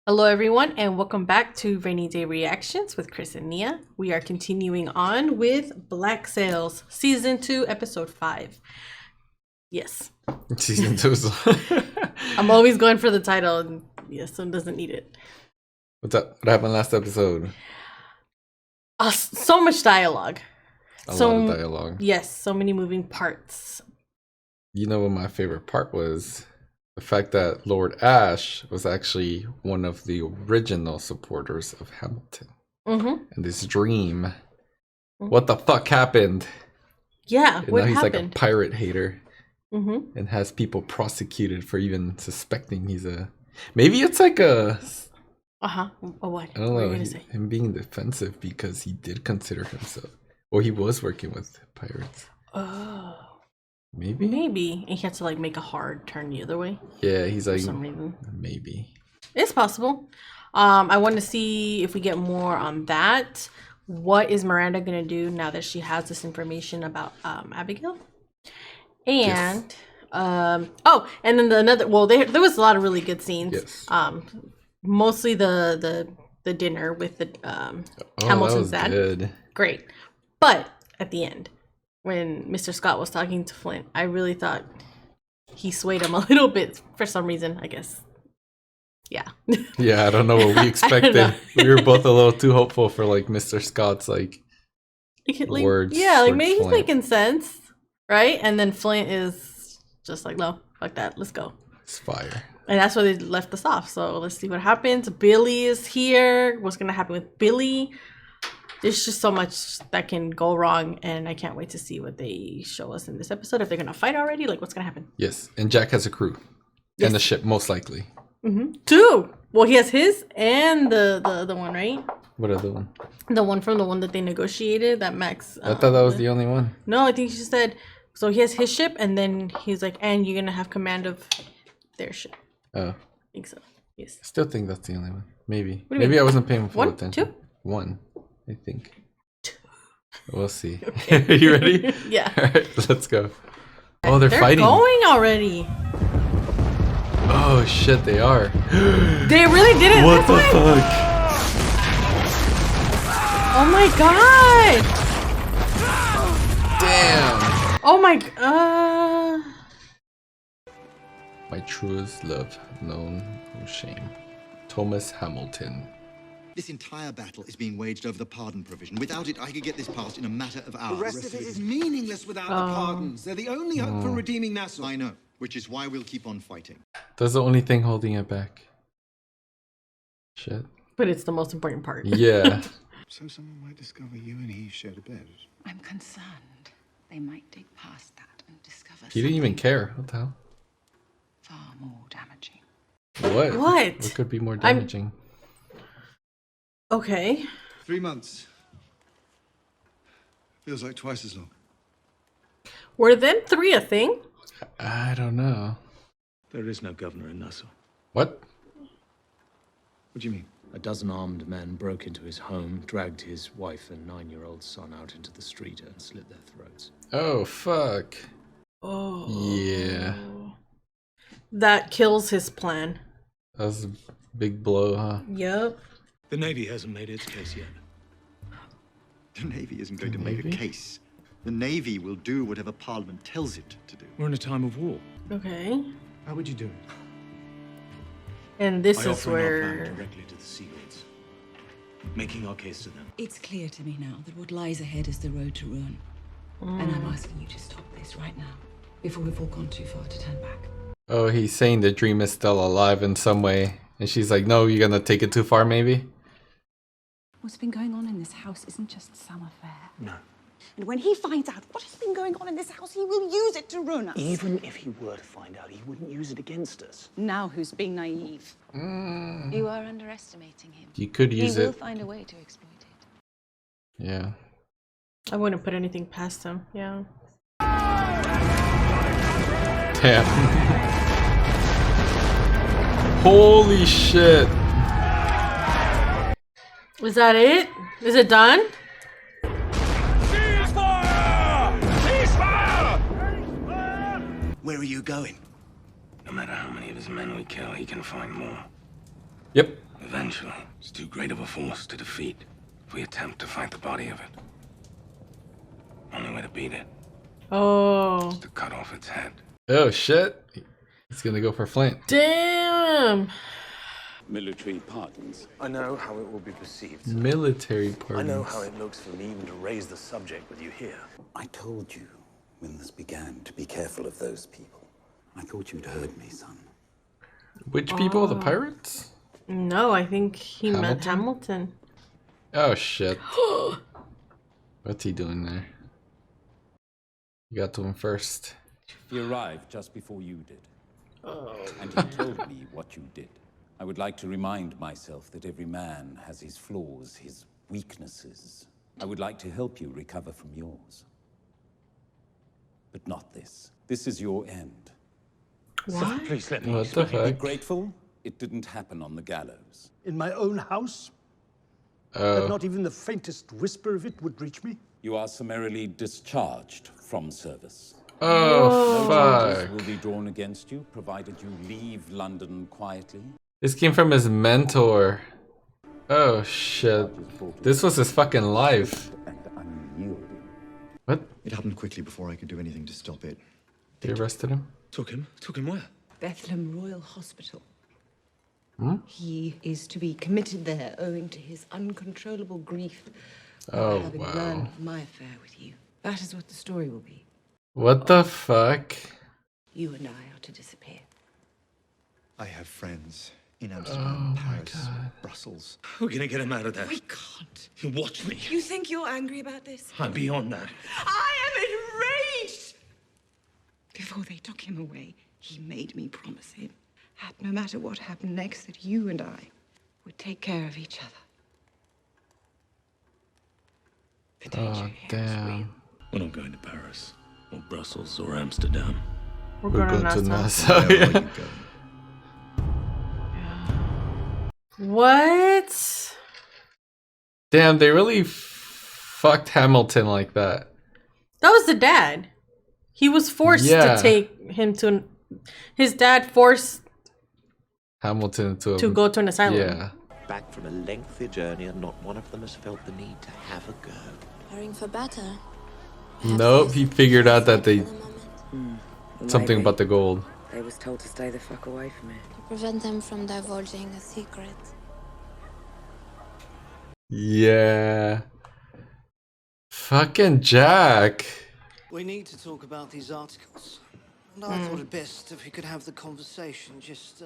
Hello everyone and welcome back to Rainy Day Reactions with Chris and Nia. We are continuing on with Black Sails Season 2 Episode 5. Yes. Season 2 is... I'm always going for the title and yes, someone doesn't need it. What's up? What happened last episode? So much dialogue. A lot of dialogue. Yes, so many moving parts. You know what my favorite part was? The fact that Lord Ash was actually one of the original supporters of Hamilton. And this dream. What the fuck happened? Yeah, and what now he's happened? like a pirate hater. And has people prosecuted for even suspecting he's a... Maybe it's like a... A what? I don't what know. Are you gonna say? Him being defensive because he did consider himself... Well, he was working with pirates. Oh. Maybe? And he had to like make a hard turn the other way. Yeah, he's like... For some reason. Maybe. It's possible. I want to see if we get more on that. What is Miranda gonna do now that she has this information about Abigail? And and then another. Well, there was a lot of really good scenes. Yes. Mostly the dinner with the Hamilton's dad. Good. Great, but at the end, when Mr. Scott was talking to Flint, I really thought he swayed him a little bit for some reason. I guess. Yeah. Yeah, I don't know what we expected. We were both a little too hopeful for like Mr. Scott's like words. Yeah, like maybe Flint. he's making sense, right? And then Flint is just like, no, fuck that, let's go. It's fire. And that's where they left us off. So let's see what happens. Billy is here. What's gonna happen with Billy? There's just so much that can go wrong, and I can't wait to see what they show us in this episode. If they're gonna fight already, like what's gonna happen? Yes, and Jack has a crew. Yes. And a ship, most likely. Two. Well, he has his and the other one, right? What other one? The one from the one that they negotiated. That Max. I thought that was the only one. No, I think she said. So he has his ship, and then he's like, and you're gonna have command of their ship. Oh. I think so. Yes. I still think that's the only one. Maybe. What do you Maybe mean? I wasn't paying full One? attention. Two? One, I think. Two. We'll see. Okay. You ready? Yeah. All right, let's go. Oh, they're fighting. Going already. Oh shit, they are. They really did it. What the fuck? Oh my god. Damn. Oh my god. My truest love, known no shame. Thomas Hamilton. This entire battle is being waged over the pardon provision. Without it, I could get this passed in a matter of hours. The rest of it is meaningless without the pardons. They're the only hope for redeeming Nassau. I know, which is why we'll keep on fighting. That's the only thing holding it back. Shit. But it's the most important part. Yeah. So someone might discover you and he shared a bed. I'm concerned they might dig past that and discover He didn't even something care. What the hell? far more damaging. What? What? What could be more damaging? Okay. 3 months. Feels like twice as long. Were then 3 a thing? I don't know. There is no governor in Nassau. What? What do you mean? A dozen armed men broke into his home, dragged his wife and 9-year-old son out into the street and slit their throats. Oh, fuck. Oh. Yeah. That kills his plan. That was a big blow, huh? Yep. The Navy hasn't made its case yet. The Navy isn't going The to make Navy? a case. The Navy will do whatever Parliament tells it to do. We're in a time of war. Okay. How would you do it? And this I is offer our plan where... directly to the Sea Lords, making our case to them. It's clear to me now that what lies ahead is the road to ruin. And I'm asking you to stop this right now, before we've all gone too far to turn back. Oh, he's saying the dream is still alive in some way. And she's like, no, you're gonna take it too far, maybe? What's been going on in this house isn't just some affair. No. And when he finds out what has been going on in this house, he will use it to ruin us. Even if he were to find out, he wouldn't use it against us. Now who's being naive? You are underestimating him. You could use He will it. find a way to exploit it. Yeah. I wouldn't put anything past him. Yeah. Damn. Holy shit. Is that it? Is it done? Where are you going? No matter how many of his men we kill, he can find more. Yep. Eventually, it's too great of a force to defeat if we attempt to find the body of it. Only way to beat it Oh. is to cut off its head. Oh shit. He's gonna go for Flint. Damn. Military pardons. I know how it will be perceived. Military I pardons. know how it looks for me even to raise the subject with you here. I told you when this began to be careful of those people. I thought you'd heard me, son. Which people? The pirates? No, I think he meant Hamilton. Oh shit. What's he doing there? You got to him first. He arrived just before you did. And he told me what you did. I would like to remind myself that every man has his flaws, his weaknesses. I would like to help you recover from yours. But not this. This is your end. What? Please let me What the explain. Be fuck? grateful it didn't happen on the gallows. In my own house? That Oh. not even the faintest whisper of it would reach me? You are summarily discharged from service. Oh No charges will fuck. be drawn against you, provided you leave London quietly. This came from his mentor. Oh shit. This was his fucking life. And unyielding. What? It happened quickly before I could do anything to stop it. They arrested him? Took him? Took him where? Bethlehem Royal Hospital. Hmm? He is to be committed there owing to his uncontrollable grief Oh, over having wow. learned of my affair with you. That is what the story will be. What the fuck? You and I are to disappear. I have friends in Amsterdam, Paris, Brussels. We're gonna get him out of there. We can't. You watch me. You think you're angry about this? I'm beyond that. I am enraged! Before they took him away, he made me promise him that no matter what happened next, that you and I would take care of each other. The danger Oh here is real. damn. We're not going to Paris, or Brussels, or Amsterdam. We're We're going going to Nassau. Nassau. Where are Yeah. you going? What? Damn, they really fucked Hamilton like that. That was the dad. He was forced Yeah. to take him to. His dad forced Hamilton to go to an asylum. Yeah. Back from a lengthy journey, and not one of them has felt the need to have a go. Caring for better. Nope, he figured out that they something Maybe. about the gold. They was told to stay the fuck away from it. To prevent them from divulging a secret. Yeah. Fucking Jack. We need to talk about these articles. And I thought it best if we could have the conversation, just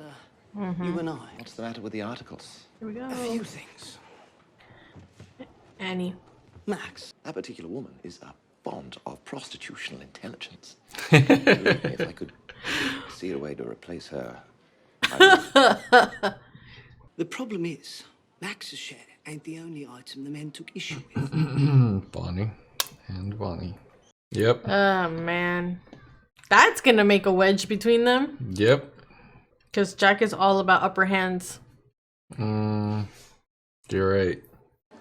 you and I. What's the matter with the articles? Here we go. A few things. Annie. Max. That particular woman is a bond of prostitutional intelligence. If I could see a way to replace her. The problem is, Max's share ain't the only item the men took issue with. Bonnie and Bonnie. Yep. Oh man, that's gonna make a wedge between them. Yep. Because Jack is all about upper hands. You're right.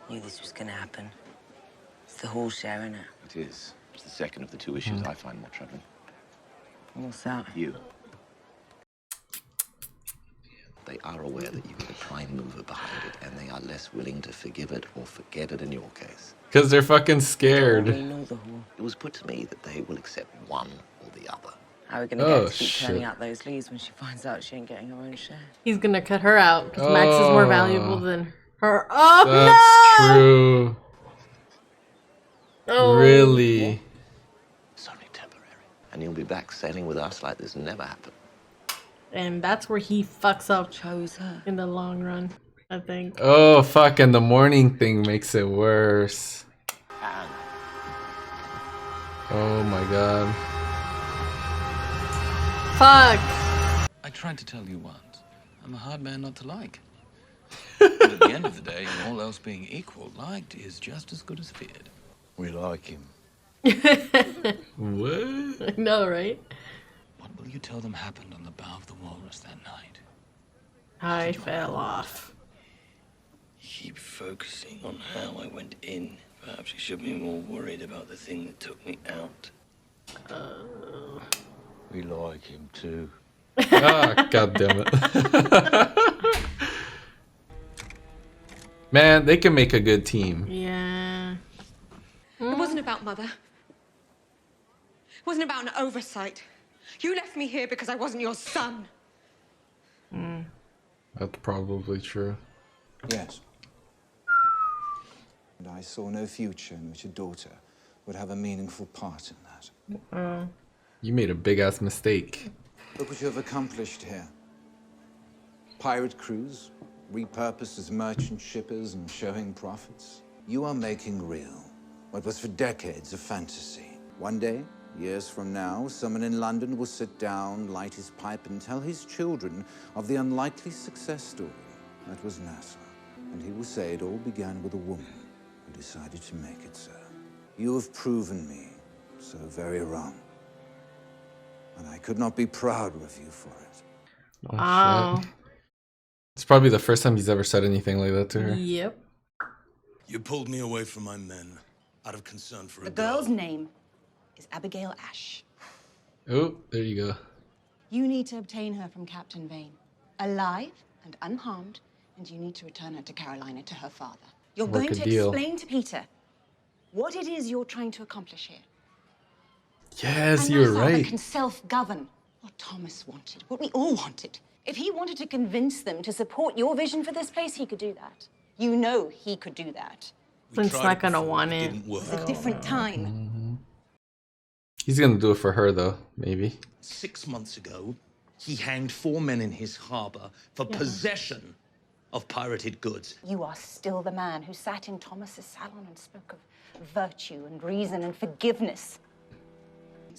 Knew this was gonna happen. It's the whole share, innit? It is. It's the second of the two issues I find more troubling. What's that? You. They are aware that you were the prime mover behind it, and they are less willing to forgive it or forget it in your case. Because they're fucking scared. It was put to me that they will accept one or the other. How are we gonna get her to keep turning out those leads when she finds out she ain't getting her own share? He's gonna cut her out because Max is more valuable than her. Oh That's no! true. Oh. Really? It's only temporary. And you'll be back sailing with us like this never happened. And that's where he fucks up. Chose her in the long run, I think. Oh, fuck. And the morning thing makes it worse. Oh my god. Fuck. I tried to tell you once. I'm a hard man not to like. But at the end of the day, all else being equal, liked is just as good as feared. We like him. What? I know, right? What will you tell them happened on the bow of the walrus that night? I fell off. Keep focusing on how I went in. Perhaps you should be more worried about the thing that took me out. We like him too. Ah, god damn it. Man, they can make a good team. Yeah. It wasn't about Mother. It wasn't about an oversight. You left me here because I wasn't your son. That's probably true. Yes. And I saw no future in which a daughter would have a meaningful part in that. You made a big ass mistake. Look what you have accomplished here. Pirate crews, repurposed as merchant shippers and showing profits. You are making real what was for decades a fantasy. One day, years from now, someone in London will sit down, light his pipe, and tell his children of the unlikely success story that was NASA. And he will say it all began with a woman who decided to make it so. You have proven me so very wrong. And I could not be prouder of you for it. Oh, shit. It's probably the first time he's ever said anything like that to her. Yep. You pulled me away from my men out of concern for The girl's name is Abigail Ash. Oh, there you go. You need to obtain her from Captain Vane, alive and unharmed, and you need to return her to Carolina to her father. You're Work going a to deal. explain to Peter what it is you're trying to accomplish here. Yes, And you're my father right. can self-govern. What Thomas wanted, what we all wanted. If he wanted to convince them to support your vision for this place, he could do that. You know he could do that. Flint's not gonna want it. It's a different time. He's gonna do it for her though, maybe. 6 months ago, he hanged 4 men in his harbor for possession of pirated goods. You are still the man who sat in Thomas's salon and spoke of virtue and reason and forgiveness.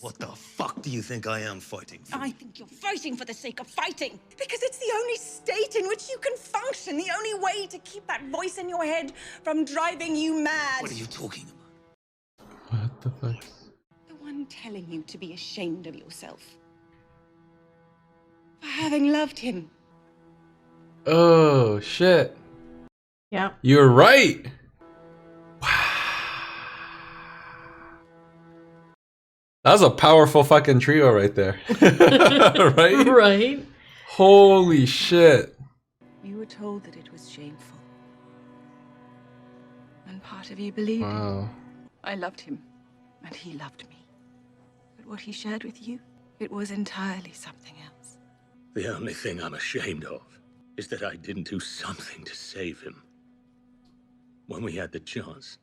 What the fuck do you think I am fighting for? I think you're fighting for the sake of fighting. Because it's the only state in which you can function. The only way to keep that voice in your head from driving you mad. What are you talking about? What the fuck? The one telling you to be ashamed of yourself. For having loved him. Oh shit. Yeah. You're right. That was a powerful fucking trio right there. Right? Right. Holy shit. You were told that it was shameful. And part of you believed Wow. it. I loved him, and he loved me. But what he shared with you, it was entirely something else. The only thing I'm ashamed of is that I didn't do something to save him when we had the chance.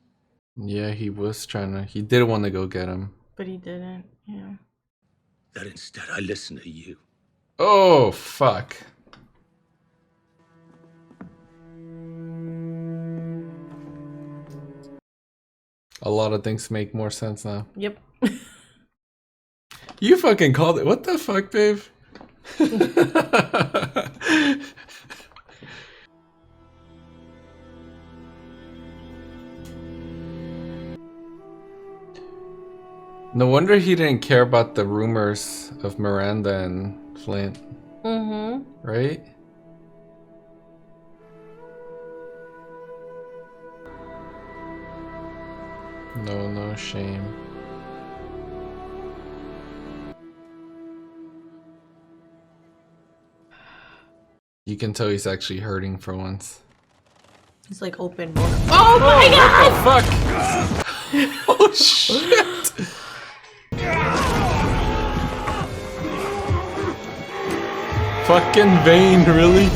Yeah, he was trying to. He did want to go get him. But he didn't. Yeah. That instead I listened to you. Oh, fuck. A lot of things make more sense now. Yep. You fucking called it. What the fuck, babe? No wonder he didn't care about the rumors of Miranda and Flint. Mm-hmm. Right? No shame. You can tell he's actually hurting for once. He's like open. Oh my god! What the fuck? Oh shit! Fucking Vane, really?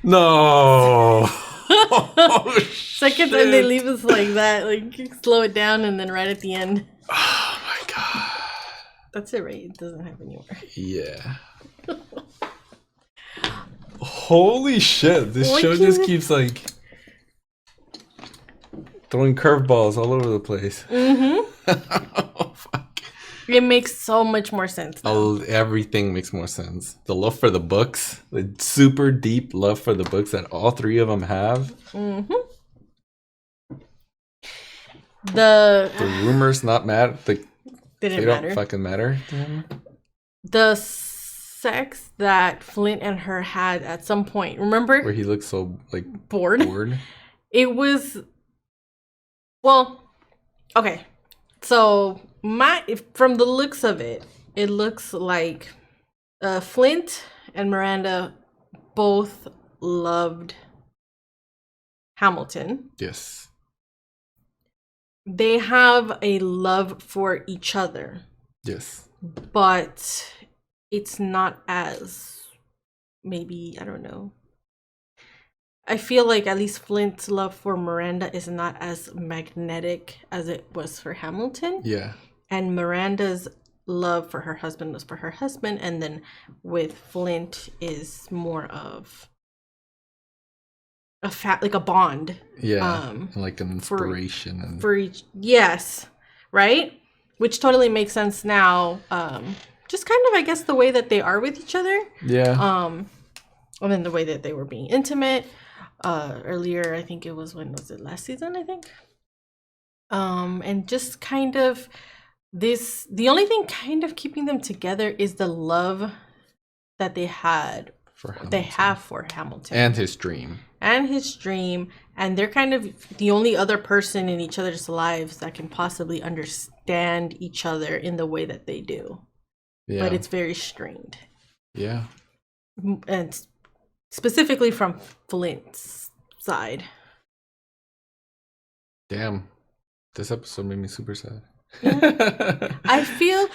No. Oh, Second time they leave us like that, like slow it down, and then right at the end. Oh my god. That's it, right? It doesn't happen anymore. Yeah. Holy shit! This What show is just it? keeps like throwing curveballs all over the place. Mm-hmm. Oh, fuck. It makes so much more sense. Everything makes more sense. The love for the books, the super deep love for the books that all three of them have. Mm-hmm. The rumors not matter. They didn't don't matter. fucking matter to him. The sex that Flint and her had at some point, remember? Where he looks so like bored. It was okay. So from the looks of it, it looks like Flint and Miranda both loved Hamilton. Yes. They have a love for each other. Yes. But it's not as, maybe, I don't know. I feel like at least Flint's love for Miranda is not as magnetic as it was for Hamilton. Yeah. And Miranda's love for her husband was for her husband. And then with Flint is more of like a bond. Yeah. Like an inspiration. For each. Yes. Right? Which totally makes sense now. Just kind of, I guess, the way that they are with each other. Yeah. And then the way that they were being intimate. Earlier, I think it was, when was it, last season, I think? And just kind of this, the only thing kind of keeping them together is the love that they have for Hamilton. And his dream. And they're kind of the only other person in each other's lives that can possibly understand each other in the way that they do. Yeah. But it's very strained. Yeah. And specifically from Flint's side. Damn. This episode made me super sad. Yeah. I feel,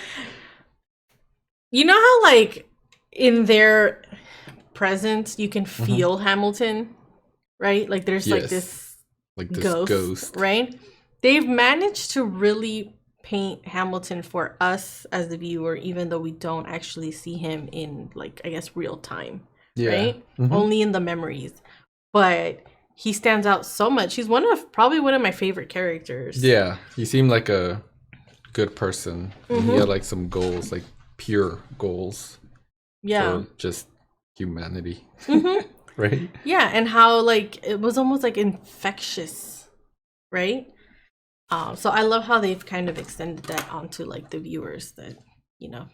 you know how like in their presence you can feel Hamilton, right? Like there's like this ghost, right? They've managed to really paint Hamilton for us as the viewer, even though we don't actually see him in, like, I guess, real time. Yeah. Right? Only in the memories. But he stands out so much. He's probably one of my favorite characters. Yeah. He seemed like a good person. He had like some goals, like pure goals. Yeah. For just humanity. Right? Yeah. And how like it was almost like infectious. Right? So I love how they've kind of extended that onto like the viewers that, you know,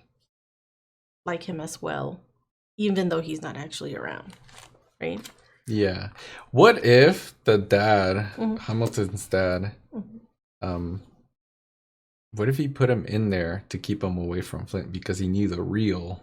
like him as well. Even though he's not actually around, right? Yeah. What if the dad, Hamilton's dad, what if he put him in there to keep him away from Flint because he knew the real?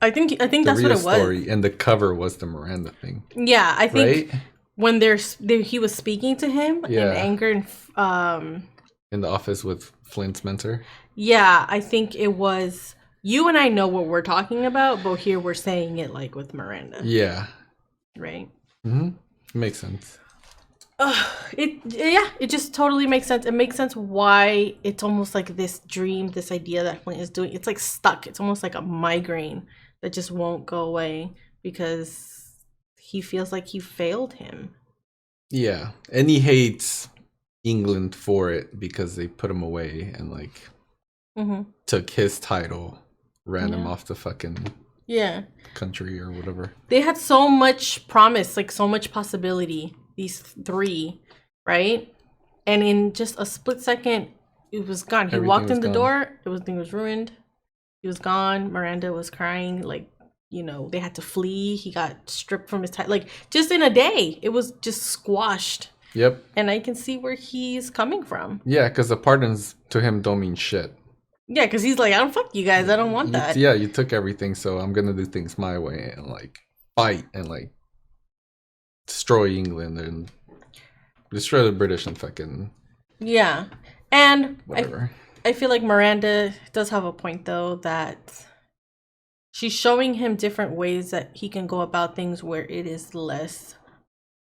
I think that's what it was. And the cover was the Miranda thing. Yeah, I think when he was speaking to him in anger and in the office with Flint's mentor. Yeah, I think it was. You and I know what we're talking about, but here we're saying it like with Miranda. Yeah. Right? Makes sense. It just totally makes sense. It makes sense why it's almost like this dream, this idea that Flint is doing. It's like stuck. It's almost like a migraine that just won't go away because he feels like he failed him. Yeah. And he hates England for it because they put him away and like took his title. Ran him off the fucking country or whatever. They had so much promise, like so much possibility, these three, right? And in just a split second, it was gone. He walked in the door, everything was ruined. He was gone. Miranda was crying, like, you know, they had to flee. He got stripped from his title. Like, just in a day, it was just squashed. Yep. And I can see where he's coming from. Yeah, because the pardons to him don't mean shit. Yeah, because he's like, I don't fuck you guys. I don't want that. Yeah, you took everything, so I'm going to do things my way and, like, fight and, like, destroy England and destroy the British and fucking... Yeah. And whatever. I feel like Miranda does have a point, though, that she's showing him different ways that he can go about things where it is less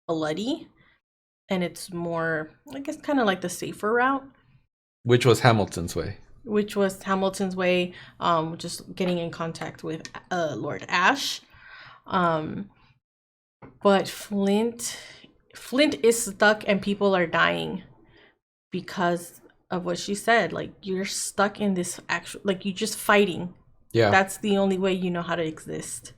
bloody and it's more, I guess, kind of like the safer route. Which was Hamilton's way. Just getting in contact with Lord Ash. But Flint is stuck and people are dying because of what she said. Like, you're stuck in this like, you're just fighting. Yeah. That's the only way you know how to exist.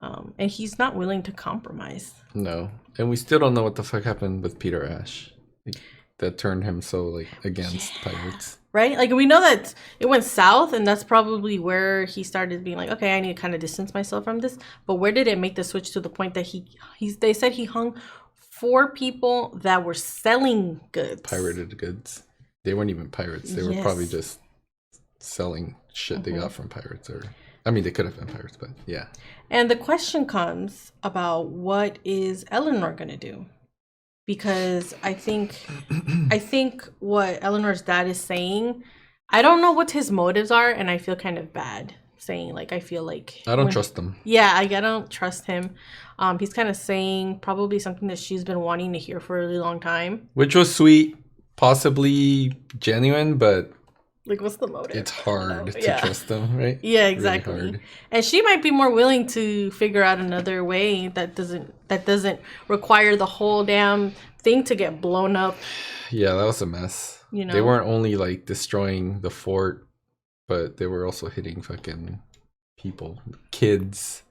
And he's not willing to compromise. No. And we still don't know what the fuck happened with Peter Ash. That turned him so, like, against pirates. Right? Like, we know that it went south, and that's probably where he started being like, okay, I need to kind of distance myself from this. But where did it make the switch to the point that they said he hung 4 people that were selling goods? Pirated goods. They weren't even pirates. They were probably just selling shit they got from pirates. Or, I mean, they could have been pirates, but yeah. And the question comes about, what is Eleanor going to do? because I think what Eleanor's dad is saying, I don't know what his motives are, and I feel kind of bad saying, like, I feel like I don't trust him. Yeah, I don't trust him. He's kind of saying probably something that she's been wanting to hear for a really long time. Which was sweet, possibly genuine, but like, what's the motive? It's hard to trust them, right? Yeah, exactly. Really and she might be more willing to figure out another way that doesn't require the whole damn thing to get blown up. Yeah, that was a mess. You know, they weren't only like destroying the fort, but they were also hitting fucking people, kids,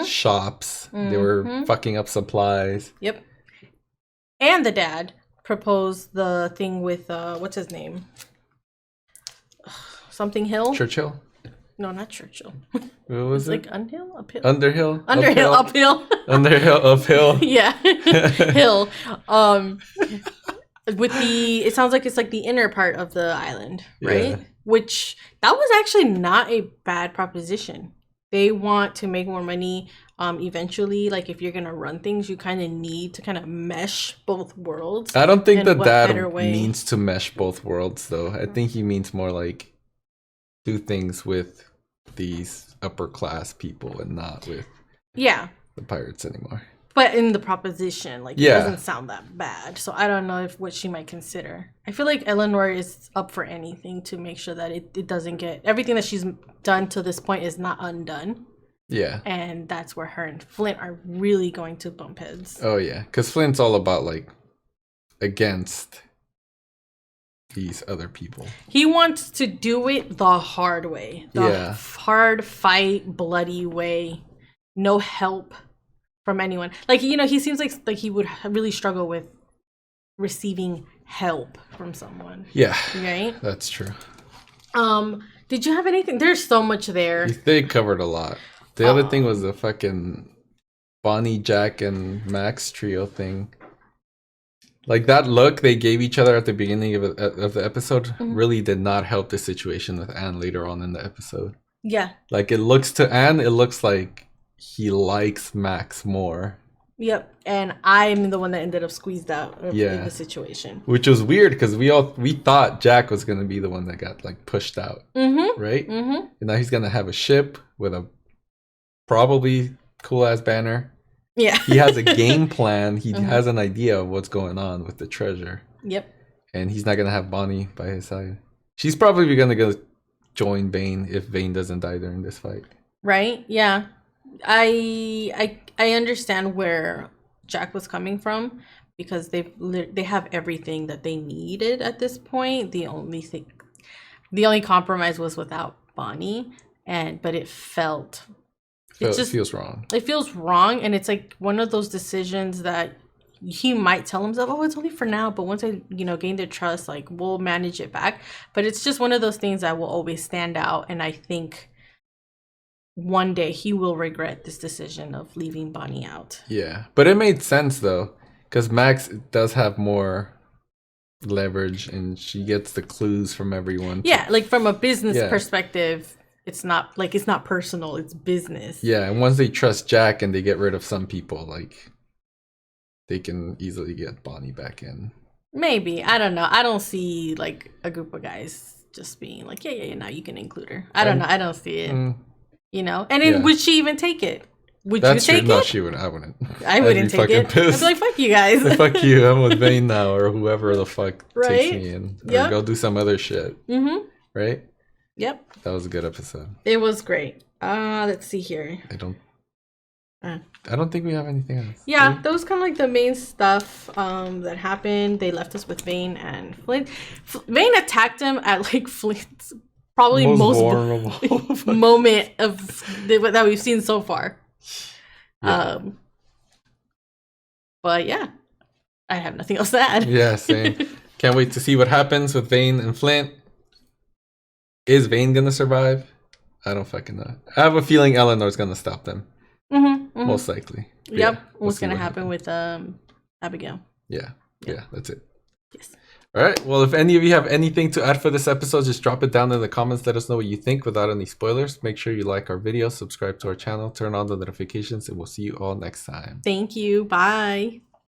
shops. They were fucking up supplies. Yep. And the dad proposed the thing with what's his name? Something Hill? Churchill? No, not Churchill. What was it? Like Uphill? Underhill? Uphill. Underhill, uphill. Yeah. Hill. With it sounds like it's like the inner part of the island, right? Yeah. Which that was actually not a bad proposition. They want to make more money. Eventually, like if you're gonna run things, you kind of need to kind of mesh both worlds. I don't think that means to mesh both worlds, though. I think he means more like do things with these upper class people and not with the pirates anymore. But in the proposition, like it doesn't sound that bad. So I don't know what she might consider. I feel like Eleanor is up for anything to make sure that it doesn't get everything that she's done to this point is not undone. Yeah. And that's where her and Flint are really going to bump heads. Oh yeah, because Flint's all about like against these other people. He wants to do it the hard way. The hard fight, bloody way. No help from anyone. Like, you know, he seems like he would really struggle with receiving help from someone. Yeah. Right? That's true. Did you have anything? There's so much there. They covered a lot. The other thing was the fucking Bonnie, Jack, and Max trio thing. Like that look they gave each other at the beginning of the episode really did not help the situation with Anne later on in the episode. Yeah. Like it looks to Anne, it looks like he likes Max more. Yep. And I'm the one that ended up squeezed out in the situation. Which was weird because we thought Jack was gonna be the one that got like pushed out. Right? And now he's gonna have a ship with a probably cool ass banner. Yeah. He has a game plan. He has an idea of what's going on with the treasure. Yep. And he's not gonna have Bonnie by his side. She's probably gonna go join Vane if Vane doesn't die during this fight. Right? Yeah. I understand where Jack was coming from because they have everything that they needed at this point. The only compromise was without Bonnie, but it feels wrong. It feels wrong, and it's like one of those decisions that he might tell himself, "Oh, it's only for now," but once I, gain their trust, like we'll manage it back. But it's just one of those things that will always stand out, and I think one day he will regret this decision of leaving Bonnie out. Yeah, but it made sense though, because Max does have more leverage, and she gets the clues from everyone. Yeah, like from a business perspective. It's not personal, it's business. Yeah, and once they trust Jack and they get rid of some people, like they can easily get Bonnie back in. Maybe. I don't know. I don't see like a group of guys just being like, yeah, now you can include her. I don't know. I don't see it. And then would she even take it? Would you take it? No, she wouldn't. I wouldn't. I wouldn't take it. Pissed. I'd be like, fuck you guys. Fuck you. I'm with Vane now, or whoever the fuck takes me in. Or go do some other shit. Right? Yep. That was a good episode. It was great. Let's see here. I don't think we have anything else. Yeah, that was kind of like the main stuff that happened. They left us with Vane and Flint. Vane attacked him at like Flint's probably most vulnerable moment that we've seen so far. Yeah. But yeah, I have nothing else to add. Yeah, same. Can't wait to see what happens with Vane and Flint. Is Vane gonna survive? I don't fucking know. I have a feeling Eleanor's gonna stop them. Most likely. Yep. Yeah, what's gonna happen with Abigail? Yeah, that's it. Yes. All right. Well, if any of you have anything to add for this episode, just drop it down in the comments. Let us know what you think without any spoilers. Make sure you like our video, subscribe to our channel, turn on the notifications, and we'll see you all next time. Thank you. Bye.